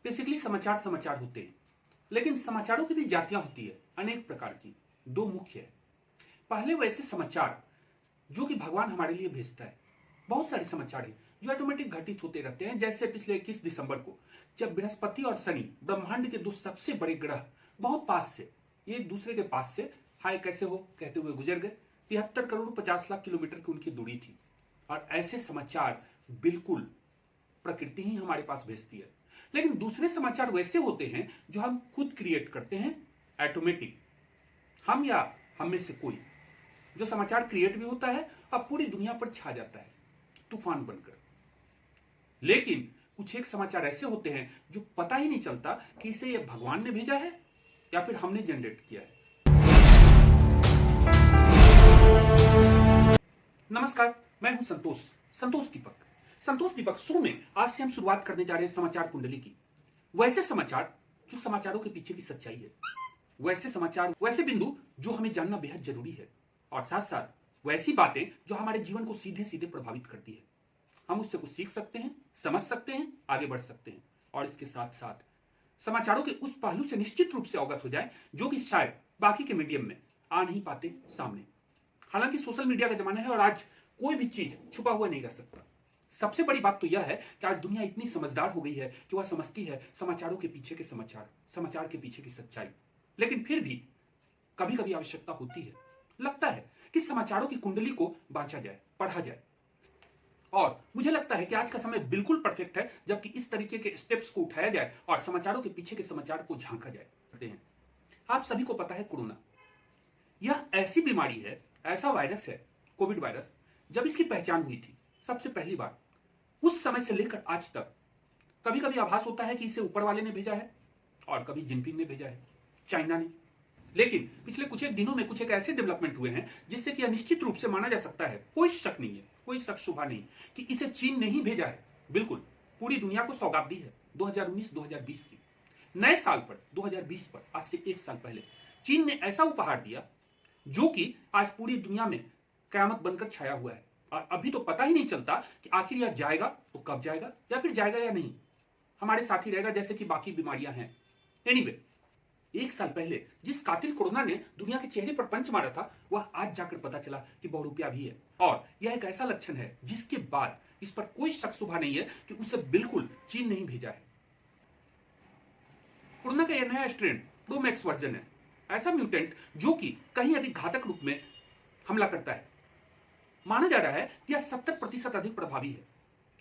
Basically समाचार समाचार होते हैं, लेकिन समाचारों की भी जातियां होती है अनेक प्रकार की। दो मुख्य है। पहले वैसे समाचार जो कि भगवान हमारे लिए भेजता है। बहुत सारे समाचार हैं जो ऑटोमेटिक घटित होते रहते हैं, जैसे पिछले 21 दिसंबर को जब बृहस्पति और शनि, ब्रह्मांड के दो सबसे बड़े ग्रह, बहुत पास से, एक दूसरे के पास से हाय कैसे हो कहते हुए गुजर गए। 73 करोड़ 50 लाख किलोमीटर की उनकी दूरी थी। और ऐसे समाचार बिल्कुल प्रकृति ही हमारे पास भेजती है। लेकिन दूसरे समाचार वैसे होते हैं जो हम खुद क्रिएट करते हैं, ऑटोमेटिक, हम या हम में से कोई, जो समाचार क्रिएट भी होता है और पूरी दुनिया पर छा जाता है तूफान बनकर। लेकिन कुछ एक समाचार ऐसे होते हैं जो पता ही नहीं चलता कि इसे ये भगवान ने भेजा है या फिर हमने जनरेट किया है। नमस्कार, मैं हूं संतोष दीपक शो में आज से हम शुरुआत करने जा रहे हैं समाचार कुंडली की। वैसे समाचार जो समाचारों के पीछे की सच्चाई है, वैसे समाचार, वैसे बिंदु जो हमें जानना बेहद जरूरी है, और साथ साथ वैसी बातें जो हमारे जीवन को सीधे सीधे प्रभावित करती है। हम उससे कुछ सीख सकते हैं, समझ सकते हैं, आगे बढ़ सकते हैं, और इसके साथ साथ समाचारों के उस पहलू से निश्चित रूप से अवगत हो जाए जो कि शायद बाकी के मीडियम में आ नहीं पाते सामने। हालांकि सोशल मीडिया का जमाना है और आज कोई भी चीज छुपा हुआ नहीं रह सकता। सबसे बड़ी बात तो यह है कि आज दुनिया इतनी समझदार हो गई है कि वह समझती है समाचारों के पीछे के समाचार के पीछे की सच्चाई। लेकिन फिर भी कभी कभी आवश्यकता होती है, लगता है कि समाचारों की कुंडली को बांचा जाए, पढ़ा जाए। और मुझे लगता है कि आज का समय बिल्कुल परफेक्ट है जबकि इस तरीके के स्टेप्स को उठाया जाए और समाचारों के पीछे के समाचार को झांका जाए। आप सभी को पता है कोरोना, यह ऐसी बीमारी है, ऐसा वायरस है, कोविड वायरस। जब इसकी पहचान हुई थी सबसे पहली बार, उस समय से लेकर आज तक कभी कभी आभास होता है कि इसे ऊपर वाले ने भेजा है और कभी जिनपिंग ने भेजा है, चाइना ने। लेकिन पिछले कुछ एक दिनों में कुछ एक ऐसे डेवलपमेंट हुए हैं जिससे कि यह निश्चित रूप से माना जा सकता है, कोई शक नहीं है, कोई शक शुबा नहीं, कि इसे चीन ने ही भेजा है। बिल्कुल पूरी दुनिया को सौगात दी है 2019-2020 की। नए साल पर 2020 पर, आज से एक साल पहले, चीन ने ऐसा उपहार दिया जो कि आज पूरी दुनिया में कयामत बनकर छाया हुआ है। और अभी तो पता ही नहीं चलता कि आखिर यह जाएगा तो कब जाएगा, या फिर जाएगा या नहीं, हमारे साथ ही रहेगा जैसे कि बाकी बीमारियां हैं। एनीवे, एक साल पहले जिस कातिल कोरोना ने दुनिया के चेहरे पर पंच मारा था, वह आज जाकर पता चला कि बहुरूपिया भी है। और यह एक ऐसा लक्षण है जिसके बाद इस पर कोई शक शुबा नहीं है कि उसे बिल्कुल चीन नहीं भेजा है। कोरोना का यह नया स्ट्रेन प्रोमैक्स वर्जन है, ऐसा म्यूटेंट जो कि कहीं अधिक घातक रूप में हमला करता है। माना जा रहा है कि यह 70% अधिक प्रभावी है,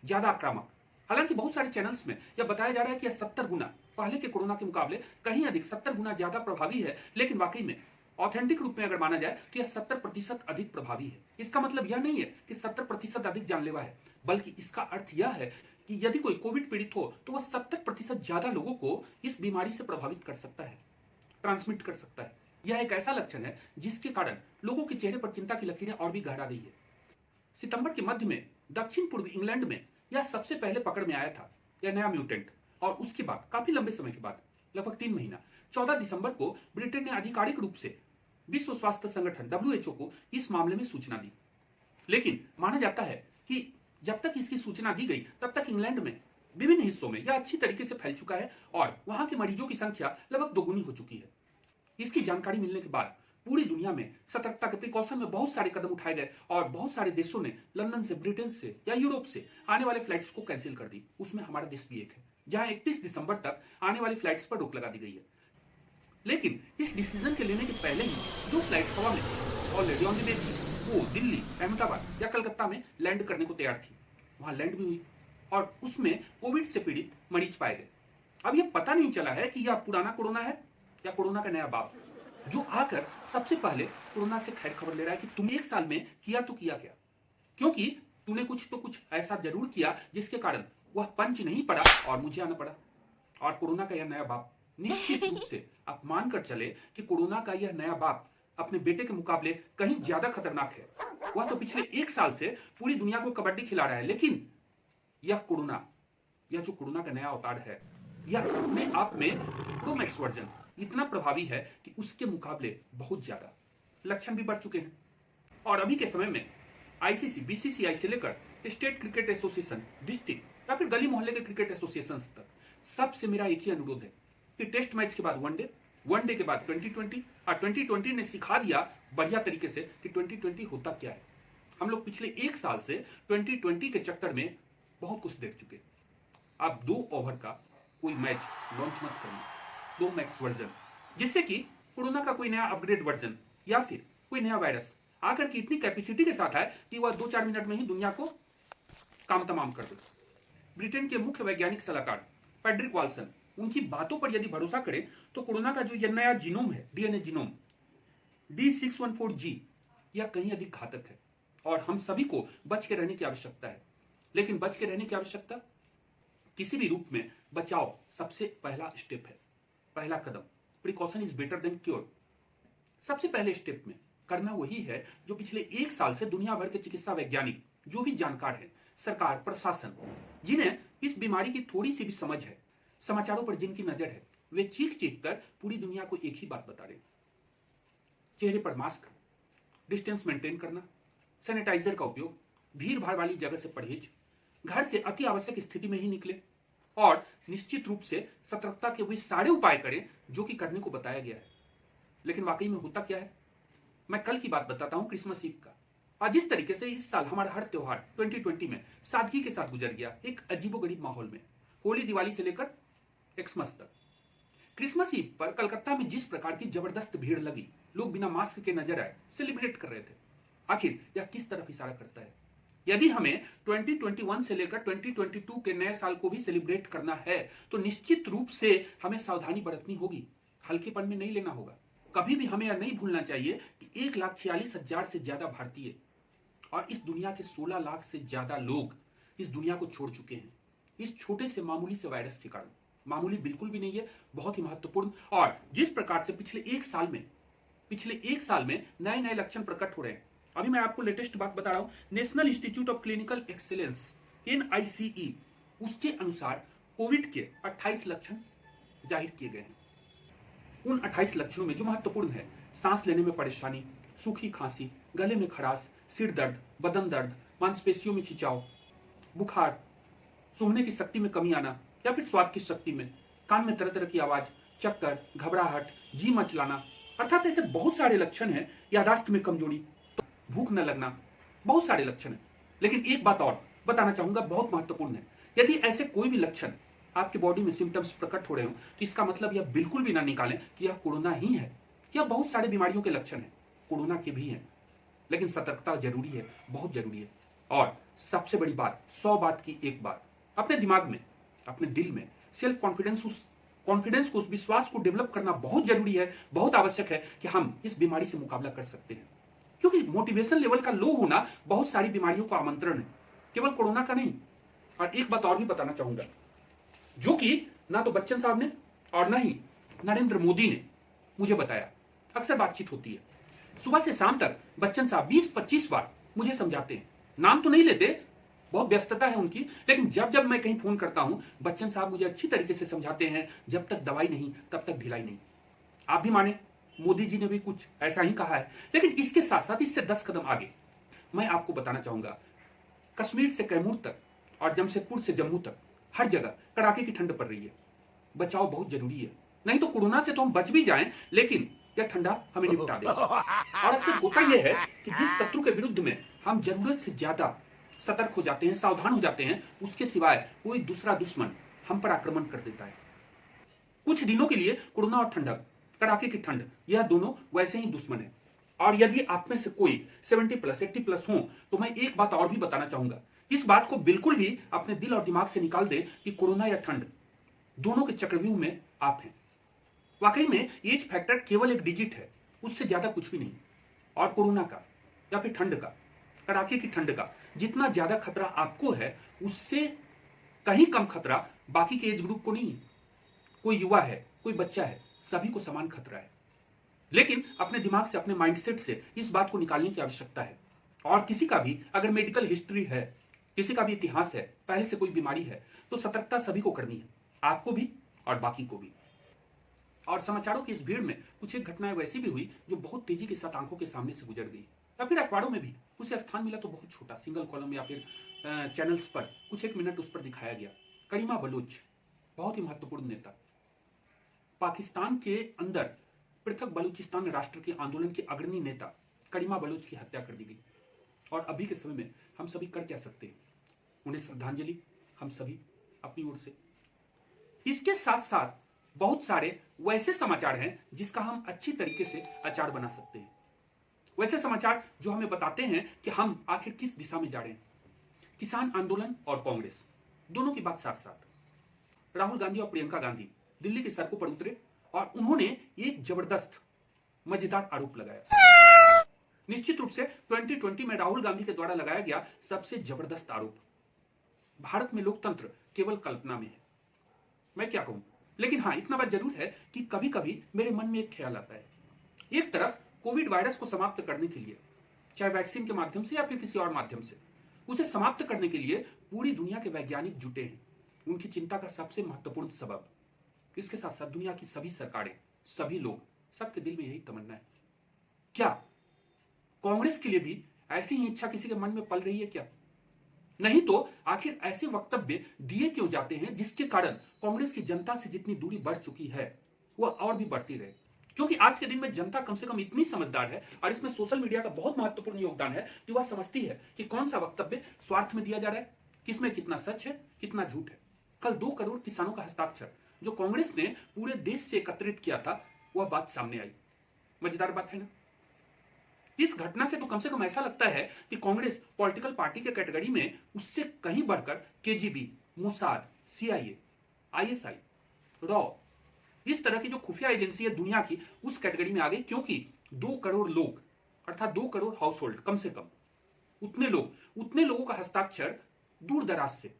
ज्यादा आक्रामक। हालांकि बहुत सारे चैनल्स में यह बताया जा रहा है कि यह 70 गुना पहले के कोरोना के मुकाबले कहीं अधिक 70 गुना ज्यादा प्रभावी है। लेकिन वाकई में ऑथेंटिक रूप में अगर माना जाए तो यह 70% अधिक प्रभावी है। इसका मतलब यह नहीं है कि 70% अधिक जानलेवा है, बल्कि इसका अर्थ यह है कि यदि कोई कोविड पीड़ित हो तो वह 70% ज्यादा लोगों को इस बीमारी से प्रभावित कर सकता है, ट्रांसमिट कर सकता है। यह एक ऐसा लक्षण है जिसके कारण लोगों के चेहरे पर चिंता की लकीरें और भी गहरा रही है। सितंबर के मध्य में दक्षिण पूर्व इंग्लैंड में यह सबसे पहले पकड़ में आया था, यह नया म्यूटेंट। और उसके बाद काफी लंबे समय के बाद, लगभग 3 महीना, 14 दिसंबर को ब्रिटेन ने आधिकारिक रूप से विश्व स्वास्थ्य संगठन WHO को इस मामले में सूचना दी। लेकिन माना जाता है कि जब तक इसकी सूचना दी गई तब तक इंग्लैंड में विभिन्न हिस्सों में यह अच्छी तरीके से फैल चुका है और वहां के मरीजों की संख्या लगभग दोगुनी हो चुकी है। इसकी जानकारी मिलने के बाद पूरी दुनिया में सतर्कता के प्रिकॉशन में बहुत सारे कदम उठाए गए और बहुत सारे देशों ने लंदन से, ब्रिटेन से या यूरोप से आने वाले फ्लाइट्स को कैंसिल कर दी। उसमें हमारा देश भी एक है, जहां 31 दिसंबर तक आने वाली फ्लाइट्स पर रोक लगा दी गई है। लेकिन इस डिसीजन के लेने के पहले ही जो फ्लाइट सवा में थी, ऑलरेडी ऑन द वे थी, वो दिल्ली, अहमदाबाद या कलकत्ता में लैंड करने को तैयार थी। वहां लैंड भी हुई और उसमें कोविड से पीड़ित मरीज पाए गए। अब यह पता नहीं चला है कि यह पुराना कोरोना है या कोरोना का नया बाप, जो आकर सबसे पहले कोरोना से खैर खबर ले रहा है कि तुम एक साल में किया तो किया क्या, क्योंकि तूने कुछ ऐसा जरूर किया जिसके कारण वह पंच नहीं पड़ा और मुझे आना पड़ा। और कोरोना का यह नया बाप, निश्चित रूप से आप मान कर चले कि कोरोना का यह नया बाप अपने बेटे के मुकाबले कहीं ज्यादा खतरनाक है। वह तो पिछले 1 साल से पूरी दुनिया को कबड्डी खिला रहा है, लेकिन यह कोरोना, यह जो कोरोना का नया अवतार है, यह अपने आप में प्रोमैक्स वर्जन इतना प्रभावी है कि उसके मुकाबले बहुत ज्यादा लक्षण भी बढ़ चुके हैं। और अभी के समय में ICC, BCCI से लेकर स्टेट क्रिकेट एसोसिएशन, डिस्ट्रिक्ट या फिर गली मोहल्ले के क्रिकेट एसोसिएशन तक सबसे मेरा एक ही अनुरोध है कि टेस्ट मैच के बाद वनडे के बाद 2020 और 2020 ने सिखा दिया बढ़िया तरीके से कि 2020 होता क्या है। हम लोग पिछले एक साल से 2020 के चक्कर में बहुत कुछ देख चुके। आप 2 ओवर का कोई मैच लॉन्च मत करना, 2 मैक्स वर्जन, जिससे कि कोरोना का कोई नया अपग्रेड वर्जन या फिर कोई नया वायरस आकर की इतनी कैपेसिटी के साथ आए कि वह 2-4 मिनट में ही दुनिया को काम तमाम कर दे। ब्रिटेन के मुख्य वैज्ञानिक सलाहकार पैड्रिक वाल्सन, उनकी बातों पर यदि भरोसा करें तो कोरोना का जो यह नया जीनोम है, डीएनए जीनोम D614G, यह कहीं अधिक घातक है और हम सभी को बच के रहने की आवश्यकता है। लेकिन बच के रहने की आवश्यकता, किसी भी रूप में बचाव सबसे पहला स्टेप है, पहला कदम। Precaution is better than cure. सबसे पहले स्टेप में करना वही है जो पिछले एक साल से दुनिया भर के चिकित्सा वैज्ञानिक, जो भी जानकार है, सरकार, प्रशासन, जिन्हें इस बीमारी की थोड़ी सी भी समझ है, समाचारों पर जिनकी नजर है, वे चीख चीख कर पूरी दुनिया को एक ही बात बता रहे। चेहरे पर मास्क, डिस्टेंस मेंटेन करना, सैनिटाइजर का उपयोग, भीड़ भाड़ वाली जगह से परहेज, घर से अति आवश्यक स्थिति में ही निकले और निश्चित रूप से सतर्कता के वे सारे उपाय करें जो कि करने को बताया गया है। लेकिन वाकई में होता क्या है, मैं कल की बात बताता हूं, क्रिसमस ईव का। और जिस तरीके से इस साल हमारा हर त्योहार 2020 में सादगी के साथ गुजर गया, एक अजीबोगरीब माहौल में, होली दिवाली से लेकर एक्समस तक। क्रिसमस ईव पर कलकत्ता में जिस प्रकार की जबरदस्त भीड़ लगी, लोग बिना मास्क के नजर आए, सेलिब्रेट कर रहे थे। आखिर यह किस तरफ इशारा करता है? यदि हमें 2021 से लेकर 2022 के नए साल को भी सेलिब्रेट करना है तो निश्चित रूप से हमें सावधानी बरतनी होगी, हल्केपन में नहीं लेना होगा। कभी भी हमें यह नहीं भूलना चाहिए कि 1,46,000 से ज्यादा भारतीय और इस दुनिया के 16 लाख से ज्यादा लोग इस दुनिया को छोड़ चुके हैं इस छोटे से मामूली से वायरस के कारण। मामूली बिल्कुल भी नहीं है, बहुत ही महत्वपूर्ण। और जिस प्रकार से पिछले एक साल में नए नए लक्षण प्रकट हो रहे हैं। अभी मैं आपको लेटेस्ट बात बता रहा हूं, national institute of clinical excellence NICE, उसके अनुसार कोविड के 28 लक्षण जाहिर किए गए हैं। उन 28 लक्षणों में जो महत्वपूर्ण है, सांस लेने में परेशानी, सूखी खांसी, गले में खराश, सिर दर्द, बदन दर्द, मांसपेशियों में खिंचाव, बुखार, सूंघने की शक्ति में कमी आना या फिर स्वाद की शक्ति में, कान में तरह तरह की आवाज, चक्कर, घबराहट, जी मचलाना, अर्थात ऐसे बहुत सारे लक्षण हैं। याददाश्त में कमजोरी, भूख न लगना, बहुत सारे लक्षण हैं। लेकिन एक बात और बताना चाहूंगा, बहुत महत्वपूर्ण है। यदि ऐसे कोई भी लक्षण आपकी बॉडी में सिम्टम्स प्रकट हो रहे हो तो इसका मतलब यह बिल्कुल भी ना निकालें कि यह कोरोना ही है। यह बहुत सारे बीमारियों के लक्षण हैं, कोरोना के भी हैं। लेकिन सतर्कता जरूरी है, बहुत जरूरी है। और सबसे बड़ी बात, 100 बात की एक बात, अपने दिमाग में, अपने दिल में सेल्फ कॉन्फिडेंस को, उस विश्वास को डेवलप करना बहुत जरूरी है, बहुत आवश्यक है कि हम इस बीमारी से मुकाबला कर सकते हैं। क्योंकि मोटिवेशन लेवल का लो होना बहुत सारी बीमारियों का आमंत्रण है, केवल कोरोना का नहीं। और एक बात और भी बताना चाहूंगा, जो कि ना तो बच्चन साहब ने और ना ही नरेंद्र मोदी ने मुझे बताया। अक्सर बातचीत होती है, सुबह से शाम तक बच्चन साहब 20-25 बार मुझे समझाते हैं। नाम तो नहीं लेते, बहुत व्यस्तता है उनकी, लेकिन जब जब मैं कहीं फोन करता हूं, बच्चन साहब मुझे अच्छी तरीके से समझाते हैं, जब तक दवाई नहीं तब तक ढिलाई नहीं। आप भी माने, मोदी जी ने भी कुछ ऐसा ही कहा है। लेकिन इसके साथ साथ इससे 10 कदम आगे मैं आपको बताना चाहूंगा, कश्मीर से कैमूर तक और जमशेदपुर से जम्मू तक हर जगह कड़ाके की ठंड पड़ रही है। बचाव बहुत जरूरी है, नहीं तो कोरोना से तो हम बच भी जाएं, लेकिन यह ठंडा हमें निपटा देगा। और अक्सर होता यह है कि जिस शत्रु के विरुद्ध में हम जरूरत से ज्यादा सतर्क हो जाते हैं, सावधान हो जाते हैं, उसके सिवाय कोई दूसरा दुश्मन हम पर आक्रमण कर देता है। कुछ दिनों के लिए कोरोना और ठंडक, कड़ाके की ठंड, यह दोनों वैसे ही दुश्मन है। और यदि आप में से कोई 70+, 80+ हो तो मैं एक बात और भी बताना चाहूंगा, इस बात को बिल्कुल भी अपने दिल और दिमाग से निकाल दे कि कोरोना या ठंड, दोनों के चक्रव्यूह में आप हैं। वाकई में एज फैक्टर केवल एक डिजिट है, उससे ज्यादा कुछ भी नहीं। और कोरोना का या फिर ठंड का, कड़ाके की ठंड का जितना ज्यादा खतरा आपको है, उससे कहीं कम खतरा बाकी के एज ग्रुप को नहीं है। कोई युवा है, कोई बच्चा है, सभी को समान खतरा है। लेकिन अपने दिमाग से, अपने माइंडसेट से इस बात को निकालने की आवश्यकता है। और किसी का भी अगर मेडिकल हिस्ट्री है, किसी का भी इतिहास है, पहले से कोई बीमारी है, तो सतर्कता सभी को करनी है, आपको भी और बाकी को भी। और समाचारों की इस भीड़ में कुछ एक घटनाएं वैसी भी हुई जो बहुत तेजी के साथ आंखों के सामने से गुजर गई, या फिर अखबारों में भी उसे स्थान मिला तो बहुत छोटा, सिंगल कॉलम या फिर चैनल्स पर कुछ एक मिनट उस पर दिखाया गया। करीमा बलूच, बहुत ही महत्वपूर्ण नेता, पाकिस्तान के अंदर पृथक बलूचिस्तान राष्ट्र के आंदोलन के अग्रणी नेता करीमा बलूच की हत्या कर दी गई। और अभी के समय में हम सभी कर क्या सकते हैं? उन्हें श्रद्धांजलि हम सभी अपनी ओर से। इसके साथ साथ बहुत सारे वैसे समाचार हैं जिसका हम अच्छी तरीके से अचार बना सकते हैं, वैसे समाचार जो हमें बताते हैं कि हम आखिर किस दिशा में जा रहे हैं। किसान आंदोलन और कांग्रेस दोनों की बात साथ साथ। राहुल गांधी और प्रियंका गांधी दिल्ली की सड़कों पर उतरे और उन्होंने एक जबरदस्त मजेदार आरोप लगाया। निश्चित रूप से 2020 में राहुल गांधी के द्वारा लगाया गया सबसे जबरदस्त आरोप। भारत में लोकतंत्र केवल कल्पना में है, मैं क्या कहूं। लेकिन हां, इतना बात जरूर है कि कभी कभी मेरे मन में एक ख्याल आता है। एक तरफ कोविड वायरस को समाप्त करने के लिए, चाहे वैक्सीन के माध्यम से या फिर किसी और माध्यम से, उसे समाप्त करने के लिए पूरी दुनिया के वैज्ञानिक जुटे हैं। उनकी चिंता का सबसे महत्वपूर्ण सबब, इसके साथ साथ दुनिया की सभी सरकारें, सभी लोग, सबके दिल में यही तमन्ना है। क्या कांग्रेस के लिए भी ऐसी ही इच्छा किसी के मन में पल रही है क्या? नहीं तो आखिर ऐसे वक्तव्य दिए क्यों जाते हैं जिसके कारण कांग्रेस की जनता से जितनी दूरी बढ़ चुकी है वह और भी बढ़ती रहे? क्योंकि आज के दिन में जनता कम से कम इतनी समझदार है और इसमें सोशल मीडिया का बहुत महत्वपूर्ण योगदान है कि वह समझती है कि कौन सा वक्तव्य स्वार्थ में दिया जा रहा है, किसमें कितना सच है, कितना झूठ है। कल 2 करोड़ किसानों का हस्ताक्षर जो कांग्रेस ने पूरे देश से एकत्रित किया था, वह बात सामने आई। मजेदार बात है ना? इस घटना से तो कम से कम ऐसा लगता है कि कांग्रेस पॉलिटिकल पार्टी के कैटेगरी में उससे कहीं बढ़कर KGB, Mossad, CIA, ISI, raw, इस तरह की जो खुफिया एजेंसी है दुनिया की, उस कैटेगरी में आ गई। क्योंकि 2 करोड़ लोग, अर्थात 2 करोड़ हाउस होल्ड, कम से कम उतने लोगों का हस्ताक्षर दूर दराज से,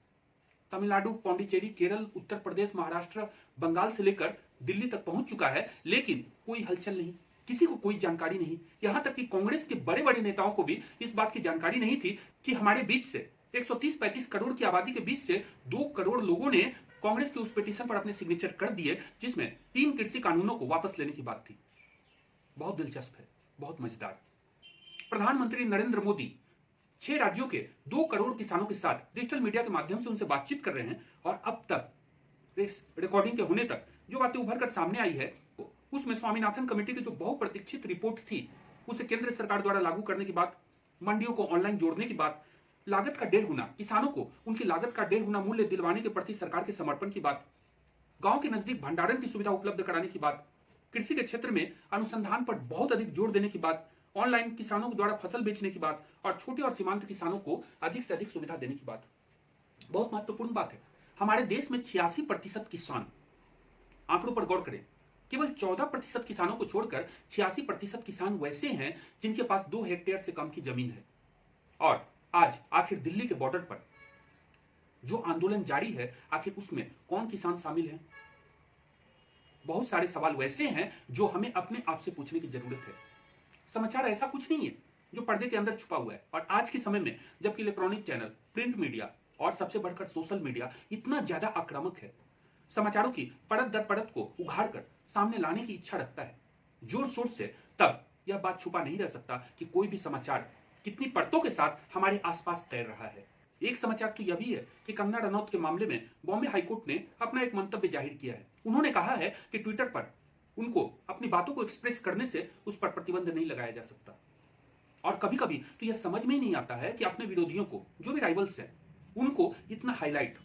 तमिलनाडु, पौंडीचेरी, केरल, उत्तर प्रदेश, महाराष्ट्र, बंगाल से लेकर दिल्ली तक पहुंच चुका है। लेकिन कोई हलचल नहीं, किसी को कोई जानकारी नहीं। यहां तक कि कांग्रेस के बड़े बड़े नेताओं को भी इस बात की जानकारी नहीं थी कि हमारे बीच से 130-35 करोड़ की आबादी के बीच से 2 करोड़ लोगों ने कांग्रेस के उस पिटीशन पर अपने सिग्नेचर कर दिए जिसमें 3 कृषि कानूनों को वापस लेने की बात थी। बहुत दिलचस्प है, बहुत मजेदार। प्रधानमंत्री नरेंद्र मोदी 6 राज्यों के 2 करोड़ किसानों के साथ डिजिटल मीडिया के माध्यम से उनसे बातचीत कर रहे हैं और अब तक रिकॉर्डिंग के होने तक जो बातें उभर कर सामने आई है, उसमें स्वामीनाथन कमेटी की जो बहुप्रतीक्षित रिपोर्ट थी, उसे केंद्र सरकार द्वारा लागू करने की बात, मंडियों को ऑनलाइन जोड़ने की बात, लागत का 1.5 गुना, किसानों को उनकी लागत का 1.5 गुना मूल्य दिलवाने के प्रति सरकार के समर्पण की बात, गांव के नजदीक भंडारण की सुविधा उपलब्ध कराने की बात, कृषि के क्षेत्र में अनुसंधान पर बहुत अधिक जोर देने की बात, ऑनलाइन किसानों के द्वारा फसल बेचने की बात और छोटे और सीमांत किसानों को अधिक से अधिक सुविधा देने की बात। बहुत महत्वपूर्ण बात है। हमारे देश में 86% किसान, आंकड़ों पर गौर करें, केवल 14% किसानों को छोड़कर 86% किसान वैसे हैं जिनके पास 2 हेक्टेयर से कम की जमीन है। और आज आखिर दिल्ली के बॉर्डर पर जो आंदोलन जारी है, आखिर उसमें कौन किसान शामिल है? बहुत सारे सवाल वैसे हैं जो हमें अपने आप से पूछने की जरूरत है। समाचार ऐसा कुछ नहीं है जो पर्दे के अंदर छुपा हुआ है। और आज के समय में जबकि इलेक्ट्रॉनिक चैनल, प्रिंट मीडिया और सबसे बढ़कर सोशल मीडिया इतना ज्यादा आक्रामक है, समाचारों की परत दर परत को उघाड़ कर सामने लाने की इच्छा रखता है जोर शोर से, तब यह बात छुपा नहीं रह सकता कि कोई भी समाचार कितनी परतों के साथ हमारे आसपास तैर रहा है। एक समाचार तो यह भी है कि कंगना रनौत के मामले में बॉम्बे हाईकोर्ट ने अपना एक मंतव्य जाहिर किया है। उन्होंने कहा है कि ट्विटर पर उनको अपनी बातों को एक्सप्रेस करने से उस पर प्रतिबंध नहीं लगाया जा सकता। और कभी कभी तो यह समझ में ही नहीं आता है कि अपने विरोधियों को, जो भी राइवल्स हैं, उनको इतना हाईलाइट,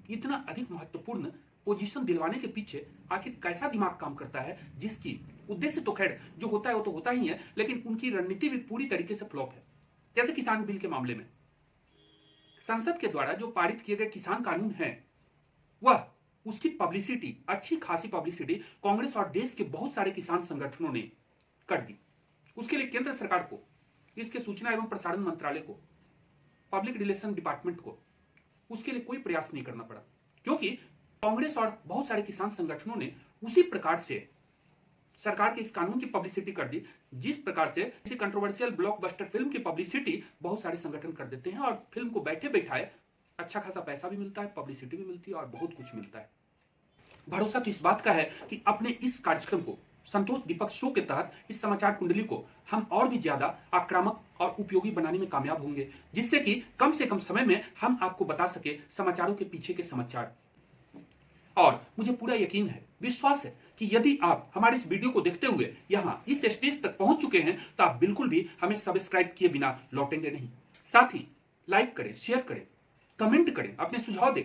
इतना अधिक महत्वपूर्ण पोजीशन दिलवाने के पीछे आखिर कैसा दिमाग काम करता है, जिसकी उद्देश्य तो खैर जो होता है वो तो होता ही है, लेकिन उनकी रणनीति भी पूरी तरीके से फ्लॉप है। जैसे किसान बिल के मामले में संसद के द्वारा जो पारित किए गए किसान कानून हैं, वह उसकी पब्लिसिटी, अच्छी खासी पब्लिसिटी कांग्रेस और देश के बहुत सारे किसान संगठनों ने कर दी। उसके लिए केंद्र सरकार को, इसके सूचना एवं प्रसारण मंत्रालय को, पब्लिक रिलेशन डिपार्टमेंट को उसके लिए कोई प्रयास नहीं करना पड़ा, क्योंकि कांग्रेस और बहुत सारे किसान संगठनों ने उसी प्रकार से सरकार के इस कानून की पब्लिसिटी कर दी जिस प्रकार से किसी कंट्रोवर्शियल ब्लॉकबस्टर फिल्म की पब्लिसिटी बहुत सारे संगठन कर देते हैं और फिल्म को बैठे बैठाए अच्छा खासा पैसा भी मिलता है, पब्लिसिटी भी मिलती है और बहुत कुछ मिलता है। भरोसा तो इस बात का है कि अपने इस कार्यक्रम को, संतोष दीपक शो के तहत इस समाचार कुंडली को हम और भी ज्यादा आक्रामक और उपयोगी बनाने में कामयाब होंगे, जिससे कि कम से कम समय में हम आपको बता सके समाचारों के पीछे के समाचार। और मुझे पूरा यकीन है, विश्वास है कि यदि आप हमारे इस वीडियो को देखते हुए यहां इस स्टेज तक पहुंच चुके हैं तो आप बिल्कुल भी हमें सब्सक्राइब किए बिना लौटेंगे नहीं। साथ ही लाइक करें, शेयर करें, कमेंट करें, अपने सुझाव दें,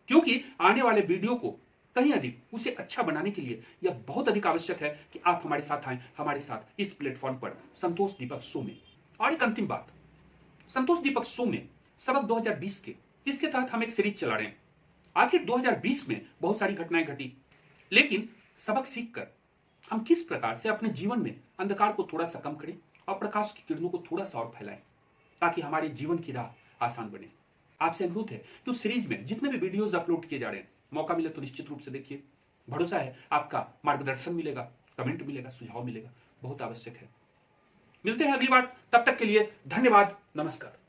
क्योंकि आने वाले वीडियो को कहीं अधिक उसे अच्छा बनाने के लिए यह बहुत अधिक आवश्यक है कि आप हमारे साथ आए, हमारे साथ इस प्लेटफॉर्म पर संतोष दीपक शो में। और एक अंतिम बात, संतोष दीपक शो में सबक 2020 के इसके तहत हम एक सीरीज चला रहे हैं। आखिर 2020 में बहुत सारी घटनाएं घटी, लेकिन सबक सीखकर हम किस प्रकार से अपने जीवन में अंधकार को थोड़ा सा कम करें और प्रकाश की किरणों को थोड़ा सा और फैलाएं, ताकि हमारे जीवन की राह आसान बने। आपसे अनुरोध है कि उस सीरीज में जितने भी वीडियोस अपलोड किए जा रहे हैं, मौका मिले तो निश्चित रूप से देखिए। भरोसा है आपका मार्गदर्शन मिलेगा, कमेंट मिलेगा, सुझाव मिलेगा, बहुत आवश्यक है। मिलते हैं अगली बार, तब तक के लिए धन्यवाद, नमस्कार।